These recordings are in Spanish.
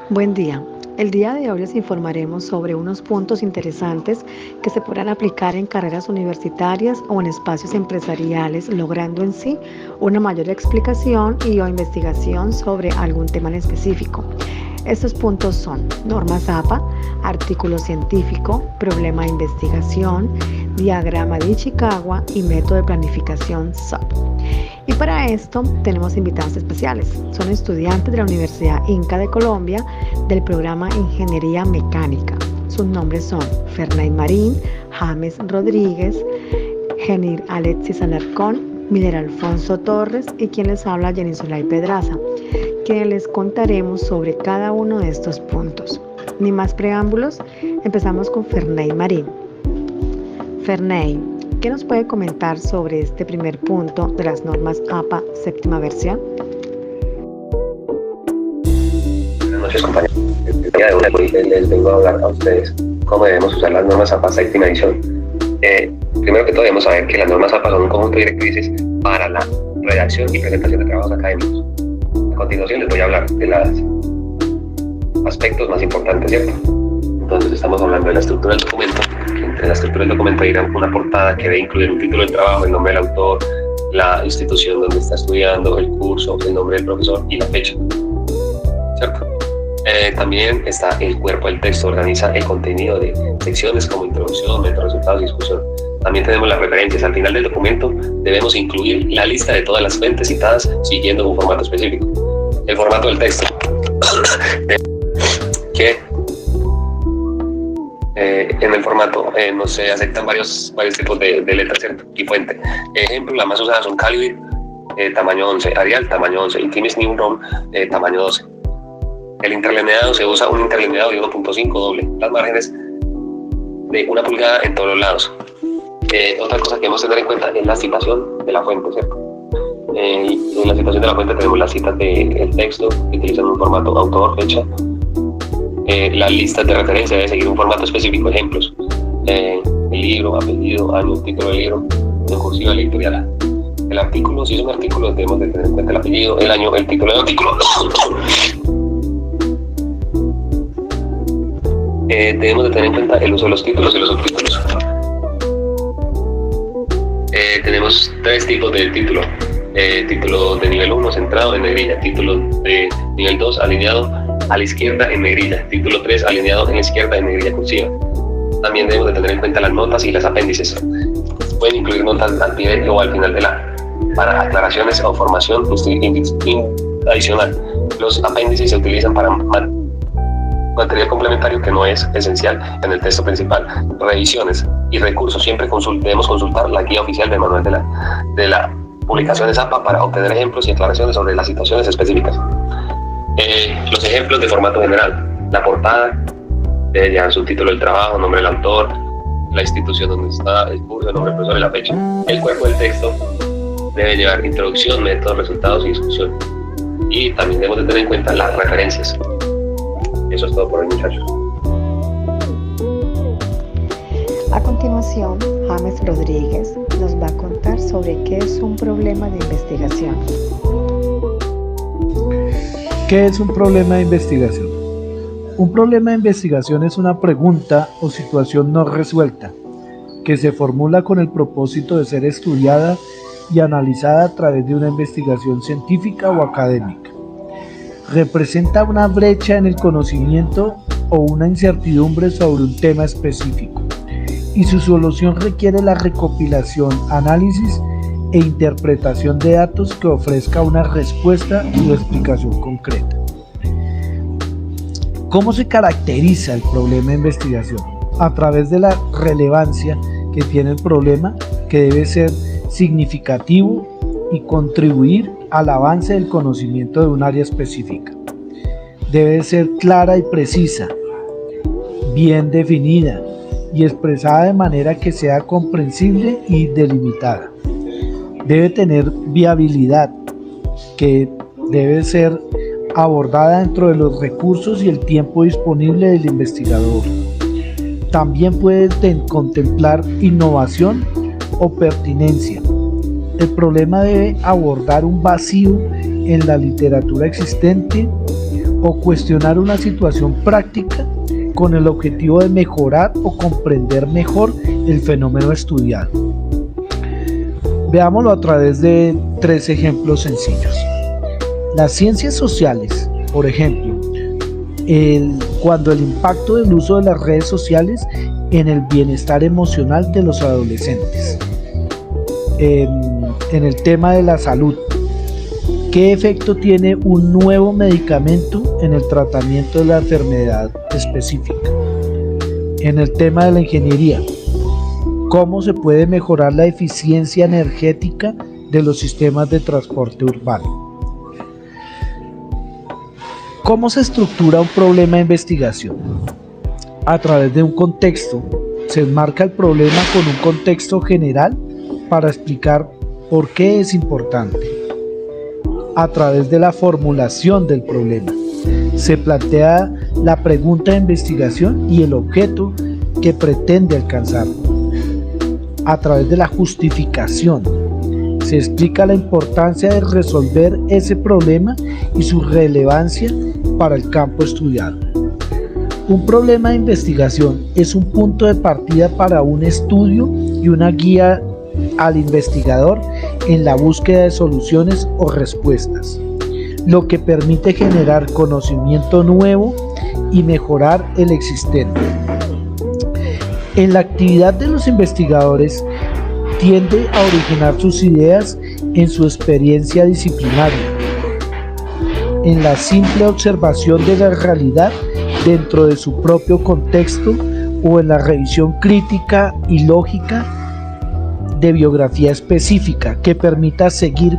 Buen día. El día de hoy les informaremos sobre unos puntos interesantes que se podrán aplicar en carreras universitarias o en espacios empresariales, logrando en sí una mayor explicación y o investigación sobre algún tema en específico. Estos puntos son normas APA, artículo científico, problema de investigación, diagrama de Ishikawa y método de planificación SOP. Y para esto tenemos invitados especiales. Son estudiantes de la Universidad Inca de Colombia del programa Ingeniería Mecánica. Sus nombres son Ferney Marín, James Rodríguez, Genir Alexis Alarcón, Miller Alfonso Torres y quien les habla Jenny Zulay Pedraza, quienes les contaremos sobre cada uno de estos puntos. Ni más preámbulos, empezamos con Ferney Marín. Ferney, ¿qué nos puede comentar sobre este primer punto de las normas APA séptima versión? Buenas noches, compañeros. El día de hoy les vengo a hablar a ustedes cómo debemos usar las normas APA séptima edición. Primero que todo debemos saber que las normas APA son un conjunto de directrices para la redacción y presentación de trabajos académicos. A continuación les voy a hablar de los aspectos más importantes, ¿cierto? Entonces estamos hablando de la estructura del documento, que entre la estructura del documento irá una portada que debe incluir un título del trabajo, el nombre del autor, la institución donde está estudiando, el curso, el nombre del profesor y la fecha, ¿cierto? También está el cuerpo del texto, organiza el contenido de secciones como introducción, método, resultados y discusión. También tenemos las referencias. Al final del documento debemos incluir la lista de todas las fuentes citadas siguiendo un formato específico. El formato del texto, que en el formato no se aceptan varios tipos de letras, ¿cierto? Y fuente. Ejemplo, las más usadas son Calibri, tamaño 11, Arial, tamaño 11 y Times New Roman, tamaño 12. El interlineado se usa un interlineado de 1.5 doble. Las márgenes de 1 pulgada en todos los lados. Otra cosa que debemos tener en cuenta es la citación de la fuente, ¿cierto? Y en la citación de la fuente tenemos las citas del texto que utilizan un formato autor, fecha. Las listas de referencia deben seguir un formato específico, ejemplos, el libro, apellido, año, título del libro, en cursiva, la editorial. El artículo, si es un artículo, debemos de tener en cuenta el apellido, el año, el título del artículo. Debemos de tener en cuenta el uso de los títulos y los subtítulos. Tenemos 3 tipos de título. Título de nivel 1 centrado en negrilla, título de nivel 2 alineado a la izquierda en negrilla, título 3 alineado en la izquierda en negrilla cursiva. También debemos de tener en cuenta las notas y las apéndices. Pueden incluir notas al pie o al final para aclaraciones o formación adicional. Los apéndices se utilizan para material complementario que no es esencial en el texto principal. Revisiones y recursos. Siempre debemos consultar la guía oficial del manual de la publicación de APA para obtener ejemplos y aclaraciones sobre las situaciones específicas. Los ejemplos de formato general. La portada debe llevar su título del trabajo, nombre del autor, la institución donde está, el curso, el nombre del profesor y la fecha. El cuerpo del texto debe llevar introducción, métodos, resultados y discusión. Y también debemos de tener en cuenta las referencias. Eso es todo por hoy, muchachos. A continuación, James Rodríguez nos va a contar sobre qué es un problema de investigación. ¿Qué es un problema de investigación? Un problema de investigación es una pregunta o situación no resuelta que se formula con el propósito de ser estudiada y analizada a través de una investigación científica o académica. Representa una brecha en el conocimiento o una incertidumbre sobre un tema específico, y su solución requiere la recopilación, análisis e interpretación de datos que ofrezca una respuesta y explicación concreta. ¿Cómo se caracteriza el problema de investigación? A través de la relevancia que tiene el problema, que debe ser significativo y contribuir al avance del conocimiento de un área específica. Debe ser clara y precisa, bien definida y expresada de manera que sea comprensible y delimitada. Debe tener viabilidad, que debe ser abordada dentro de los recursos y el tiempo disponible del investigador. También puede contemplar innovación o pertinencia. El problema debe abordar un vacío en la literatura existente o cuestionar una situación práctica con el objetivo de mejorar o comprender mejor el fenómeno estudiado. Veámoslo a través de 3 ejemplos sencillos. Las ciencias sociales, por ejemplo, cuando el impacto del uso de las redes sociales en el bienestar emocional de los adolescentes. En el tema de la salud, ¿qué efecto tiene un nuevo medicamento en el tratamiento de la enfermedad específica? En el tema de la ingeniería, ¿cómo se puede mejorar la eficiencia energética de los sistemas de transporte urbano? ¿Cómo se estructura un problema de investigación? A través de un contexto. Se enmarca el problema con un contexto general para explicar por qué es importante. A través de la formulación del problema. Se plantea la pregunta de investigación y el objeto que pretende alcanzar. A través de la justificación. Se explica la importancia de resolver ese problema y su relevancia para el campo estudiado. Un problema de investigación es un punto de partida para un estudio y una guía al investigador en la búsqueda de soluciones o respuestas, lo que permite generar conocimiento nuevo y mejorar el existente. En la actividad de los investigadores tiende a originar sus ideas en su experiencia disciplinaria, en la simple observación de la realidad dentro de su propio contexto o en la revisión crítica y lógica de biografía específica que permita seguir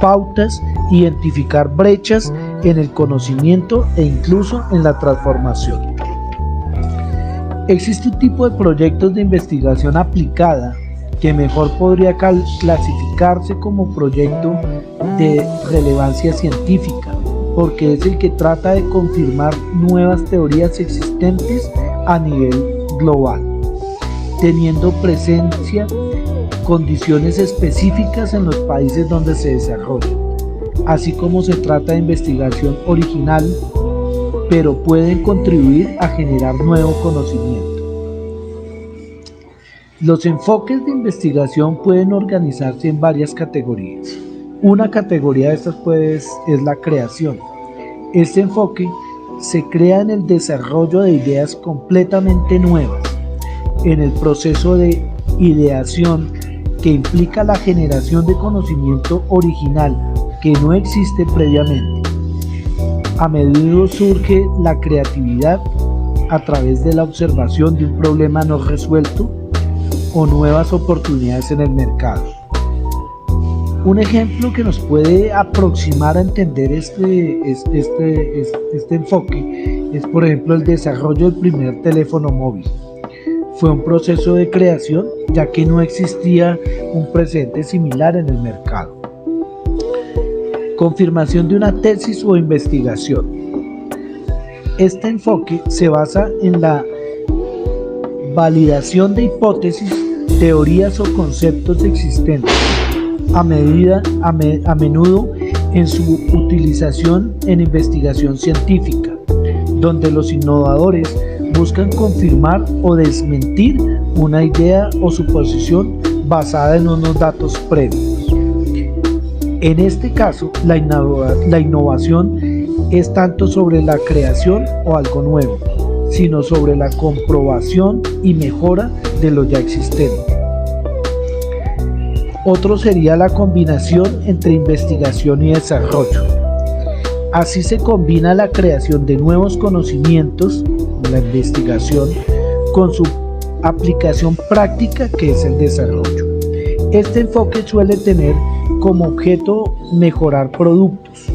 pautas, identificar brechas en el conocimiento e incluso en la transformación. Existe un tipo de proyectos de investigación aplicada que mejor podría clasificarse como proyecto de relevancia científica, porque es el que trata de confirmar nuevas teorías existentes a nivel global, teniendo presencia condiciones específicas en los países donde se desarrolla, así como se trata de investigación original, pero pueden contribuir a generar nuevo conocimiento. Los enfoques de investigación pueden organizarse en varias categorías. Una categoría de estas es la creación. Este enfoque se crea en el desarrollo de ideas completamente nuevas, en el proceso de ideación que implica la generación de conocimiento original que no existe previamente. A menudo surge la creatividad a través de la observación de un problema no resuelto o nuevas oportunidades en el mercado. Un ejemplo que nos puede aproximar a entender este enfoque es, por ejemplo, el desarrollo del primer teléfono móvil. Fue un proceso de creación, ya que no existía un precedente similar en el mercado. Confirmación de una tesis o investigación. Este enfoque se basa en la validación de hipótesis, teorías o conceptos existentes, a menudo en su utilización en investigación científica, donde los innovadores buscan confirmar o desmentir una idea o suposición basada en unos datos previos. En este caso, la innovación es tanto sobre la creación o algo nuevo, sino sobre la comprobación y mejora de lo ya existente. Otro sería la combinación entre investigación y desarrollo. Así se combina la creación de nuevos conocimientos, la investigación, con su aplicación práctica, que es el desarrollo. Este enfoque suele tener como objeto mejorar productos,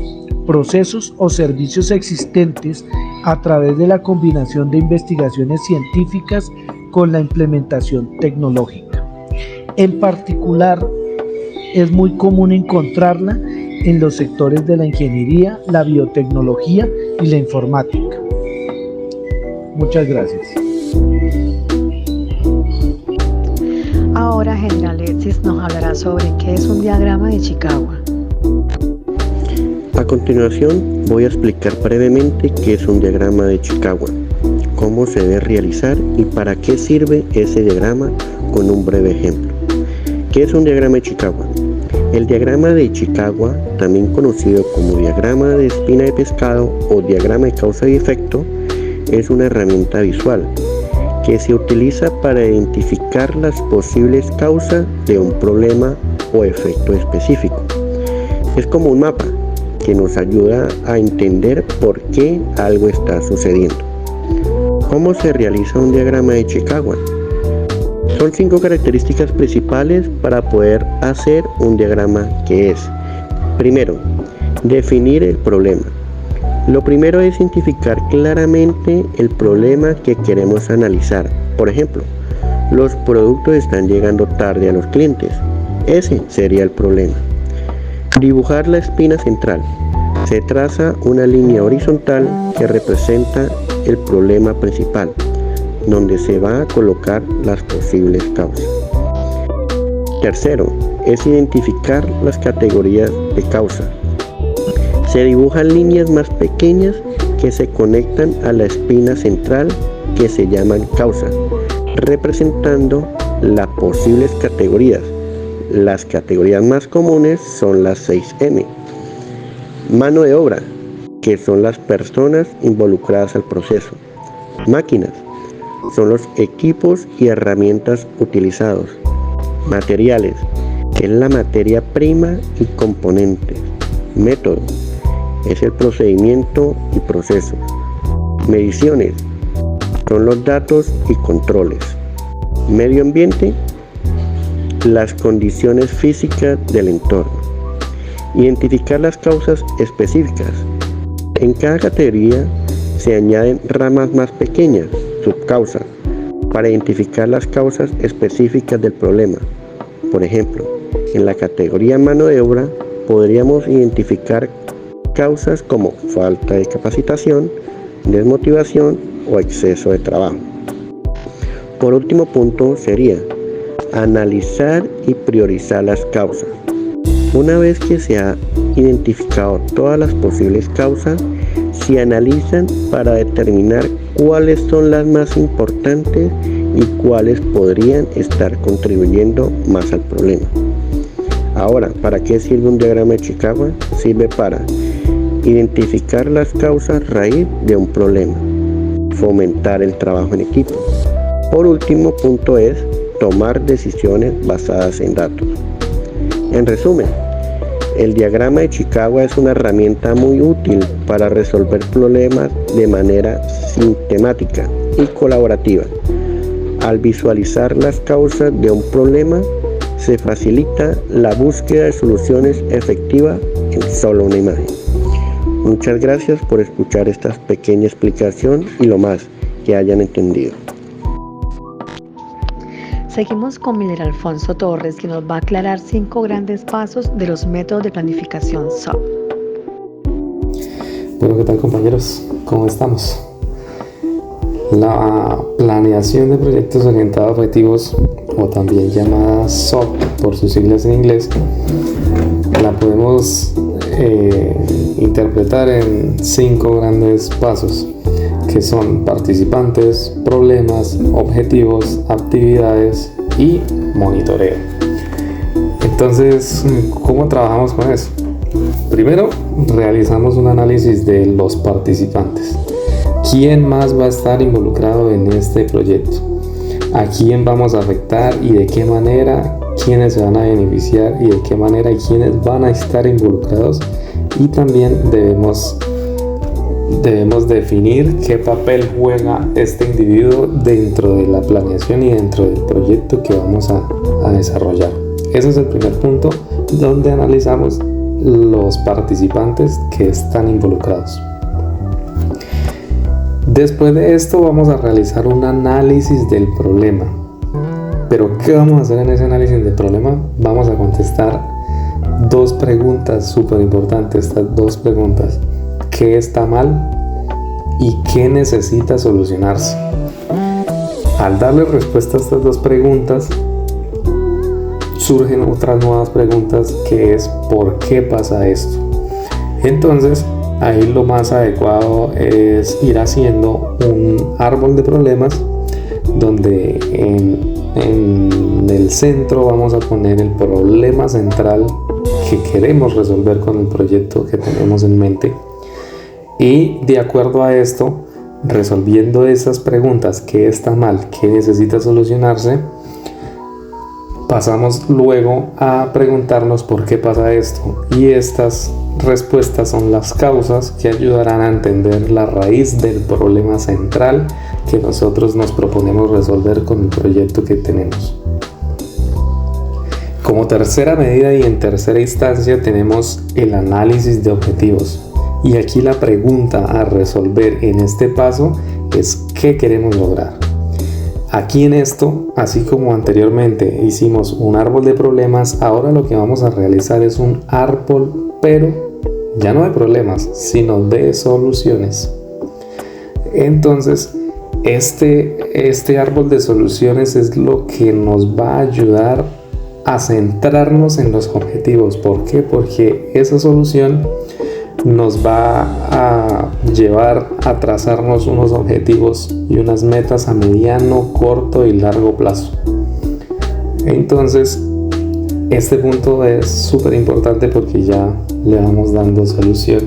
procesos o servicios existentes a través de la combinación de investigaciones científicas con la implementación tecnológica. En particular, es muy común encontrarla en los sectores de la ingeniería, la biotecnología y la informática. Muchas gracias. Ahora, General Alexis nos hablará sobre qué es un diagrama de Chicagua. A continuación voy a explicar brevemente qué es un diagrama de Chikawa, cómo se debe realizar y para qué sirve ese diagrama con un breve ejemplo. ¿Qué es un diagrama de Chikawa? El diagrama de Chikawa, también conocido como diagrama de espina de pescado o diagrama de causa y efecto, es una herramienta visual que se utiliza para identificar las posibles causas de un problema o efecto específico. Es como un mapa que nos ayuda a entender por qué algo está sucediendo. ¿Cómo se realiza un diagrama de Chikawa? Son 5 características principales para poder hacer un diagrama, que es: primero, definir el problema. Lo primero es identificar claramente el problema que queremos analizar. Por ejemplo, los productos están llegando tarde a los clientes. Ese sería el problema. Dibujar la espina central. Se traza una línea horizontal que representa el problema principal, donde se va a colocar las posibles causas. Tercero, es identificar las categorías de causa. Se dibujan líneas más pequeñas que se conectan a la espina central, que se llaman causas, representando las posibles categorías. Las categorías más comunes son las 6M. Mano de obra, que son las personas involucradas al proceso. Máquinas, son los equipos y herramientas utilizados. Materiales, es la materia prima y componentes. Método, es el procedimiento y proceso. Mediciones, son los datos y controles. Medio ambiente, las condiciones físicas del entorno. Identificar las causas específicas. En cada categoría se añaden ramas más pequeñas, subcausas, para identificar las causas específicas del problema. Por ejemplo, en la categoría mano de obra podríamos identificar causas como falta de capacitación, desmotivación o exceso de trabajo. Por último punto sería analizar y priorizar las causas. Una vez que se ha identificado todas las posibles causas, se analizan para determinar cuáles son las más importantes y cuáles podrían estar contribuyendo más al problema. Ahora, ¿para qué sirve un diagrama de Chikawa? Sirve para identificar las causas raíz de un problema, fomentar el trabajo en equipo. Por último punto es tomar decisiones basadas en datos. En resumen, el diagrama de Chikawa es una herramienta muy útil para resolver problemas de manera sistemática y colaborativa. Al visualizar las causas de un problema, se facilita la búsqueda de soluciones efectivas en solo una imagen. Muchas gracias por escuchar esta pequeña explicación y lo más que hayan entendido. Seguimos con Miller Alfonso Torres, que nos va a aclarar 5 grandes pasos de los métodos de planificación SOP. Bueno, ¿qué tal, compañeros? ¿Cómo estamos? La planeación de proyectos orientados a objetivos, o también llamada SOP por sus siglas en inglés, la podemos interpretar en 5 grandes pasos, que son participantes, problemas, objetivos, actividades y monitoreo. Entonces, ¿cómo trabajamos con eso? Primero, realizamos un análisis de los participantes. ¿Quién más va a estar involucrado en este proyecto? ¿A quién vamos a afectar y de qué manera? ¿Quiénes se van a beneficiar y de qué manera? ¿Y quiénes van a estar involucrados? Y también debemos definir qué papel juega este individuo dentro de la planeación y dentro del proyecto que vamos a desarrollar. Ese es el primer punto, donde analizamos los participantes que están involucrados. Después de esto vamos a realizar un análisis del problema. ¿Pero qué vamos a hacer en ese análisis del problema? Vamos a contestar 2 preguntas súper importantes, estas 2 preguntas. ¿Qué está mal? ¿Y qué necesita solucionarse? Al darle respuesta a estas 2 preguntas, surgen otras nuevas preguntas, que es ¿por qué pasa esto? Entonces, ahí lo más adecuado es ir haciendo un árbol de problemas donde en el centro vamos a poner el problema central que queremos resolver con el proyecto que tenemos en mente, y de acuerdo a esto, resolviendo esas preguntas: qué está mal, qué necesita solucionarse, pasamos luego a preguntarnos por qué pasa esto, y estas respuestas son las causas que ayudarán a entender la raíz del problema central que nosotros nos proponemos resolver con el proyecto que tenemos. Como tercera medida y en tercera instancia tenemos el análisis de objetivos, y aquí la pregunta a resolver en este paso es: ¿qué queremos lograr? Aquí en esto, así como anteriormente hicimos un árbol de problemas, ahora lo que vamos a realizar es un árbol, pero ya no de problemas, sino de soluciones. Entonces, este árbol de soluciones es lo que nos va a ayudar a centrarnos en los objetivos. ¿Por qué? Porque esa solución nos va a llevar a trazarnos unos objetivos y unas metas a mediano, corto y largo plazo. Entonces, este punto es súper importante porque ya le vamos dando solución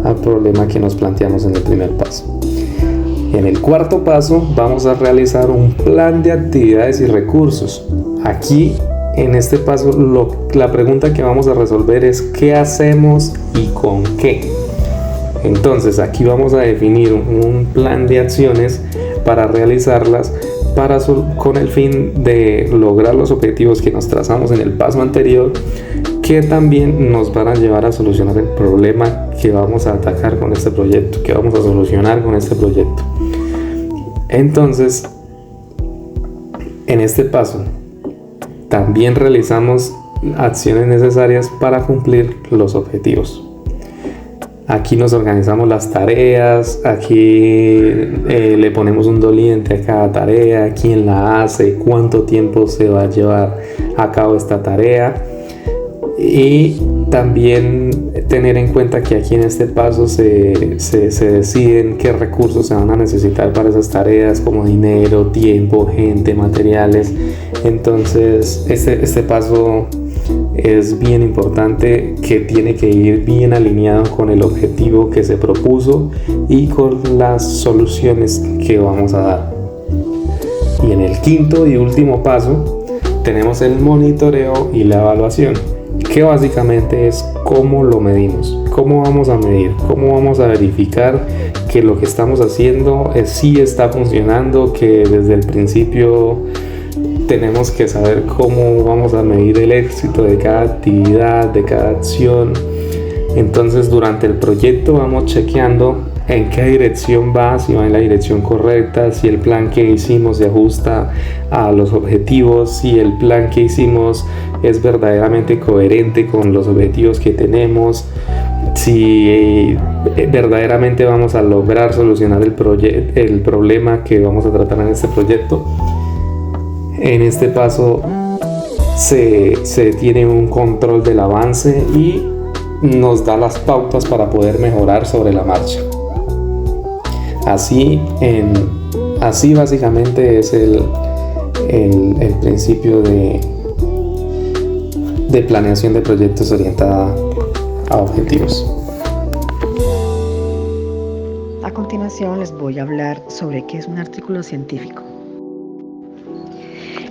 al problema que nos planteamos en el primer paso. En el cuarto paso vamos a realizar un plan de actividades y recursos. Aquí en este paso la pregunta que vamos a resolver es: ¿qué hacemos y con qué? Entonces aquí vamos a definir un plan de acciones para realizarlas con el fin de lograr los objetivos que nos trazamos en el paso anterior, que también nos van a llevar a solucionar el problema que vamos a atacar con este proyecto, que vamos a solucionar con este proyecto. Entonces, en este paso también realizamos acciones necesarias para cumplir los objetivos. Aquí nos organizamos las tareas, aquí le ponemos un doliente a cada tarea, quién la hace, cuánto tiempo se va a llevar a cabo esta tarea, y también tener en cuenta que aquí en este paso se deciden qué recursos se van a necesitar para esas tareas, como dinero, tiempo, gente, materiales. Entonces este paso es bien importante, que tiene que ir bien alineado con el objetivo que se propuso y con las soluciones que vamos a dar. Y en el quinto y último paso tenemos el monitoreo y la evaluación, que básicamente es cómo lo medimos, cómo vamos a medir, cómo vamos a verificar que lo que estamos haciendo sí está funcionando, que desde el principio tenemos que saber cómo vamos a medir el éxito de cada actividad, de cada acción. Entonces, durante el proyecto vamos chequeando en qué dirección va, si va en la dirección correcta, si el plan que hicimos se ajusta a los objetivos, si el plan que hicimos es verdaderamente coherente con los objetivos que tenemos, si verdaderamente vamos a lograr solucionar el problema que vamos a tratar en este proyecto. En este paso se tiene un control del avance y nos da las pautas para poder mejorar sobre la marcha. Así básicamente es el principio de planeación de proyectos orientada a objetivos. A continuación les voy a hablar sobre qué es un artículo científico.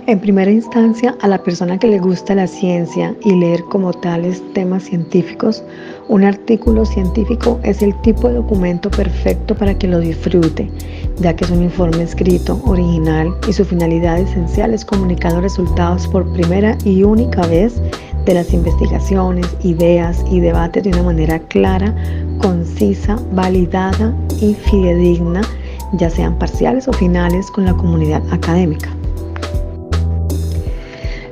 En primera instancia, a la persona que le gusta la ciencia y leer como tales temas científicos, un artículo científico es el tipo de documento perfecto para que lo disfrute, ya que es un informe escrito, original, y su finalidad esencial es comunicar los resultados por primera y única vez de las investigaciones, ideas y debates de una manera clara, concisa, validada y fidedigna, ya sean parciales o finales, con la comunidad académica.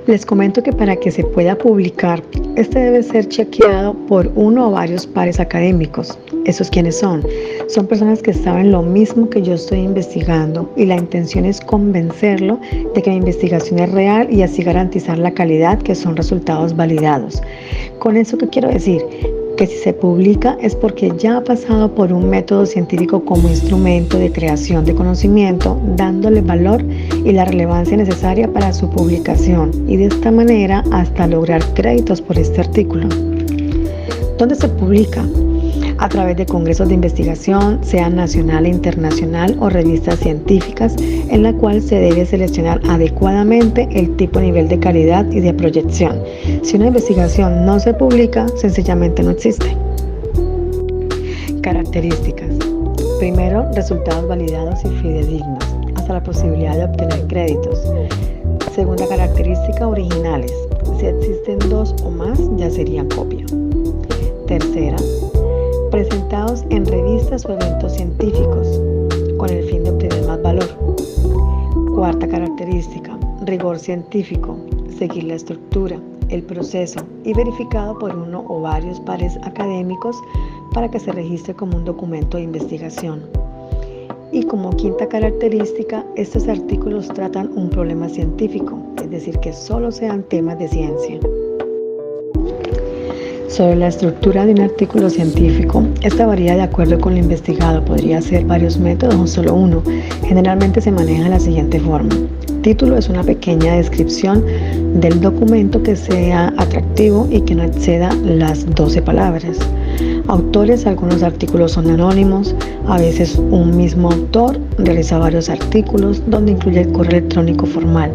Les comento que para que se pueda publicar, este debe ser chequeado por uno o varios pares académicos. ¿Esos quiénes son? Son personas que saben lo mismo que yo estoy investigando, y la intención es convencerlo de que mi investigación es real y así garantizar la calidad, que son resultados validados. ¿Con eso qué quiero decir? que si se publica es porque ya ha pasado por un método científico como instrumento de creación de conocimiento, dándole valor y la relevancia necesaria para su publicación y de esta manera hasta lograr créditos por este artículo. ¿Dónde se publica? A través de congresos de investigación, sea nacional e internacional o revistas científicas, en la cual se debe seleccionar adecuadamente el tipo de nivel de calidad y de proyección. Si una investigación no se publica, sencillamente no existe. Características. Primero, resultados validados y fidedignos, hasta la posibilidad de obtener créditos. Segunda característica, originales. Si existen 2 o más, ya serían copia. Tercera, presentados en revistas o eventos científicos, con el fin de obtener más valor. Cuarta característica, rigor científico, seguir la estructura, el proceso y verificado por uno o varios pares académicos para que se registre como un documento de investigación. Y como quinta característica, estos artículos tratan un problema científico, es decir, que solo sean temas de ciencia. Sobre la estructura de un artículo científico, esta varía de acuerdo con lo investigado, podría ser varios métodos o solo uno. Generalmente se maneja de la siguiente forma. Título es una pequeña descripción del documento que sea atractivo y que no exceda las 12 palabras. Autores, algunos artículos son anónimos, a veces un mismo autor realiza varios artículos donde incluye el correo electrónico formal.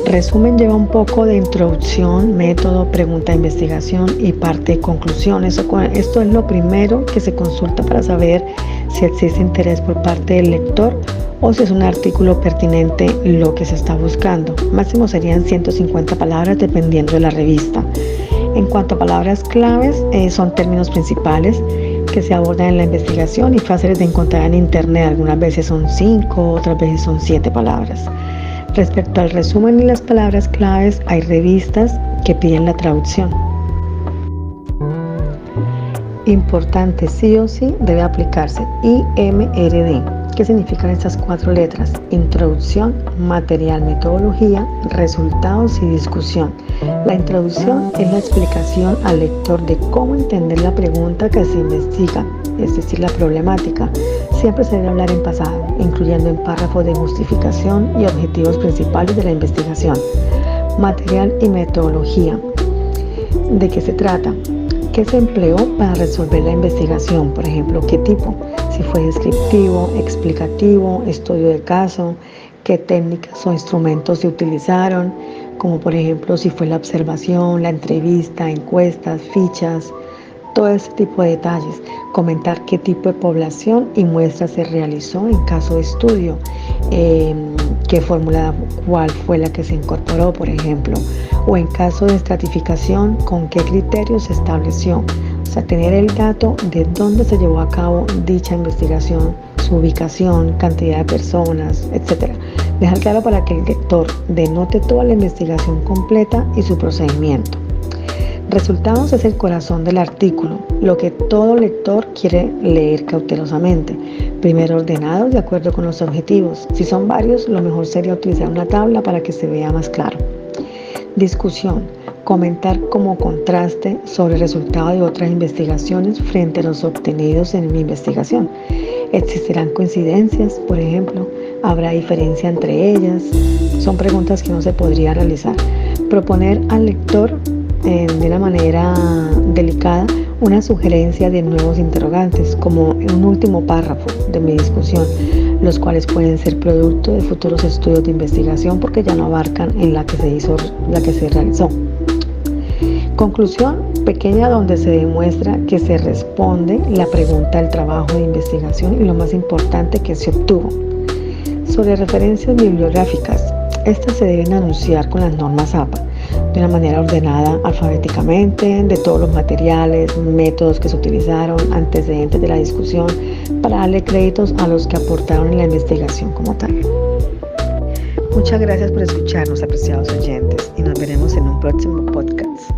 Resumen lleva un poco de introducción, método, pregunta de investigación y parte de conclusiones. Esto es lo primero que se consulta para saber si existe interés por parte del lector o si es un artículo pertinente lo que se está buscando. Máximo serían 150 palabras dependiendo de la revista. En cuanto a palabras claves, son términos principales que se abordan en la investigación y fáciles de encontrar en internet. Algunas veces son 5, otras veces son 7 palabras. Respecto al resumen y las palabras claves, hay revistas que piden la traducción. Importante, sí o sí debe aplicarse IMRD. ¿Qué significan estas 4 letras? Introducción, material, metodología, resultados y discusión. La introducción es la explicación al lector de cómo entender la pregunta que se investiga, es decir, la problemática. Siempre se debe hablar en pasado, incluyendo en párrafos de justificación y objetivos principales de la investigación. Material y metodología. ¿De qué se trata? ¿Qué se empleó para resolver la investigación? Por ejemplo, ¿qué tipo? Si fue descriptivo, explicativo, estudio de caso, qué técnicas o instrumentos se utilizaron, como por ejemplo si fue la observación, la entrevista, encuestas, fichas, todo ese tipo de detalles. Comentar qué tipo de población y muestra se realizó en caso de estudio, qué fórmula, cuál fue la que se incorporó, por ejemplo, o en caso de estratificación, con qué criterios se estableció. O sea, tener el dato de dónde se llevó a cabo dicha investigación, su ubicación, cantidad de personas, etc. Dejar claro para que el lector denote toda la investigación completa y su procedimiento. Resultados es el corazón del artículo, lo que todo lector quiere leer cautelosamente. Primero ordenados de acuerdo con los objetivos. Si son varios, lo mejor sería utilizar una tabla para que se vea más claro. Discusión. Comentar como contraste sobre el resultado de otras investigaciones frente a los obtenidos en mi investigación. ¿Existirán coincidencias, por ejemplo? ¿Habrá diferencia entre ellas? Son preguntas que no se podría realizar. Proponer al lector de una manera delicada una sugerencia de nuevos interrogantes, como en un último párrafo de mi discusión, los cuales pueden ser producto de futuros estudios de investigación porque ya no abarcan en la que se realizó. Conclusión pequeña donde se demuestra que se responde la pregunta del trabajo de investigación y lo más importante que se obtuvo. Sobre referencias bibliográficas, estas se deben anunciar con las normas APA de una manera ordenada alfabéticamente, de todos los materiales, métodos que se utilizaron, antecedentes de la discusión, para darle créditos a los que aportaron en la investigación como tal. Muchas gracias por escucharnos, apreciados oyentes, y nos veremos en un próximo podcast.